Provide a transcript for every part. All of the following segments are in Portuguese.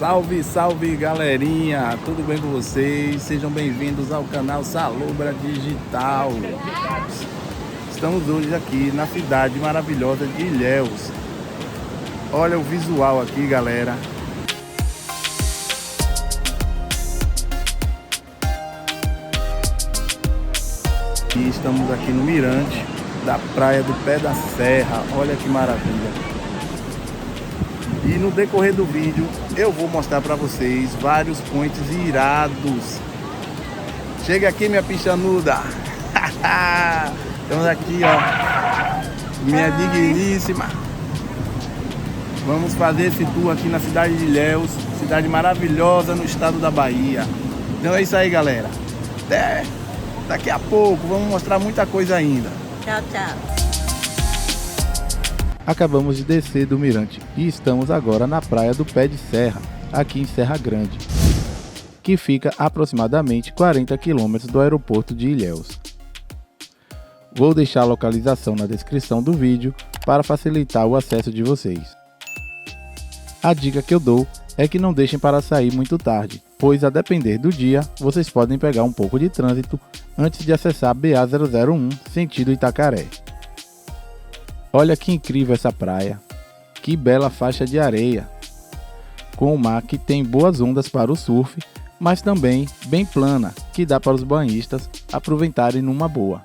Salve, salve galerinha, tudo bem com vocês? Sejam bem-vindos ao canal Salobra Digital. Estamos hoje aqui na cidade maravilhosa de Ilhéus. Olha o visual aqui, galera. E estamos aqui no mirante da praia do Pé da Serra. Olha que maravilha. E no decorrer do vídeo eu vou mostrar para vocês vários points irados. Chega aqui, minha pichanuda. Estamos aqui, ó, minha digníssima. Vamos fazer esse tour aqui na cidade de Ilhéus, cidade maravilhosa no estado da Bahia. Então é isso aí, galera. Até daqui a pouco, vamos mostrar muita coisa ainda. Tchau, tchau. Acabamos de descer do mirante e estamos agora na praia do Pé de Serra, aqui em Serra Grande, que fica a aproximadamente 40 km do aeroporto de Ilhéus. Vou deixar a localização na descrição do vídeo para facilitar o acesso de vocês. A dica que eu dou é que não deixem para sair muito tarde, pois a depender do dia, vocês podem pegar um pouco de trânsito antes de acessar a BA-001 sentido Itacaré. Olha que incrível essa praia, que bela faixa de areia, com o mar que tem boas ondas para o surf, mas também bem plana, que dá para os banhistas aproveitarem numa boa.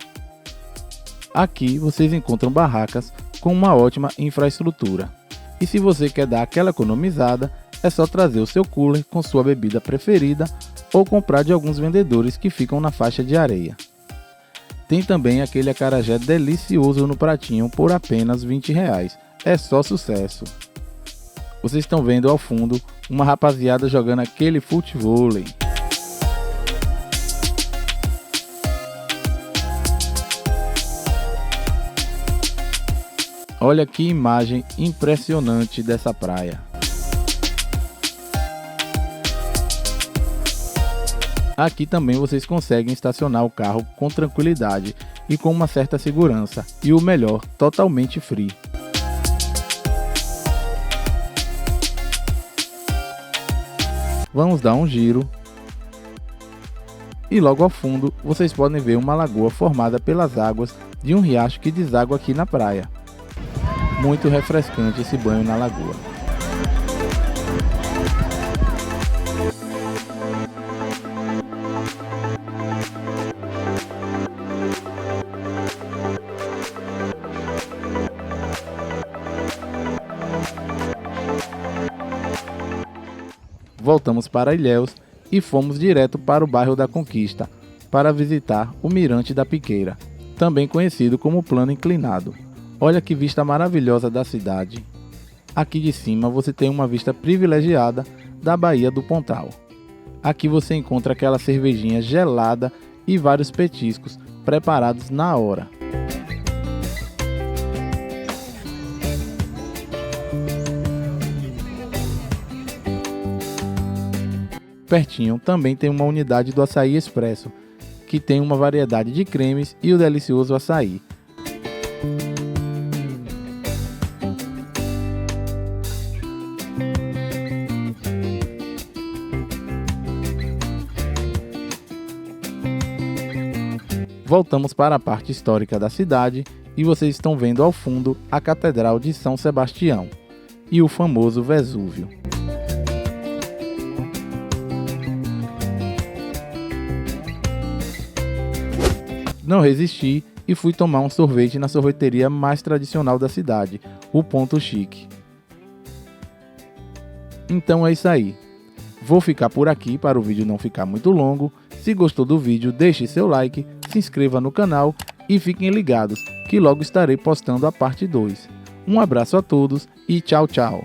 Aqui vocês encontram barracas com uma ótima infraestrutura, e se você quer dar aquela economizada, é só trazer o seu cooler com sua bebida preferida ou comprar de alguns vendedores que ficam na faixa de areia. Tem também aquele acarajé delicioso no pratinho por apenas R$20. É só sucesso. Vocês estão vendo ao fundo uma rapaziada jogando aquele futevôlei. Olha que imagem impressionante dessa praia. Aqui também vocês conseguem estacionar o carro com tranquilidade e com uma certa segurança, e o melhor, totalmente free. Vamos dar um giro. E logo ao fundo vocês podem ver uma lagoa formada pelas águas de um riacho que deságua aqui na praia. Muito refrescante esse banho na lagoa. Voltamos para Ilhéus e fomos direto para o bairro da Conquista para visitar o Mirante da Piqueira, também conhecido como Plano Inclinado. Olha que vista maravilhosa da cidade. Aqui de cima você tem uma vista privilegiada da Baía do Pontal. Aqui você encontra aquela cervejinha gelada e vários petiscos preparados na hora. Pertinho também tem uma unidade do Açaí Expresso, que tem uma variedade de cremes e o delicioso açaí. Voltamos para a parte histórica da cidade e vocês estão vendo ao fundo a Catedral de São Sebastião e o famoso Vesúvio. Não resisti e fui tomar um sorvete na sorveteria mais tradicional da cidade, o Ponto Chique. Então é isso aí. Vou ficar por aqui para o vídeo não ficar muito longo. Se gostou do vídeo, deixe seu like, se inscreva no canal e fiquem ligados que logo estarei postando a parte 2. Um abraço a todos e tchau, tchau!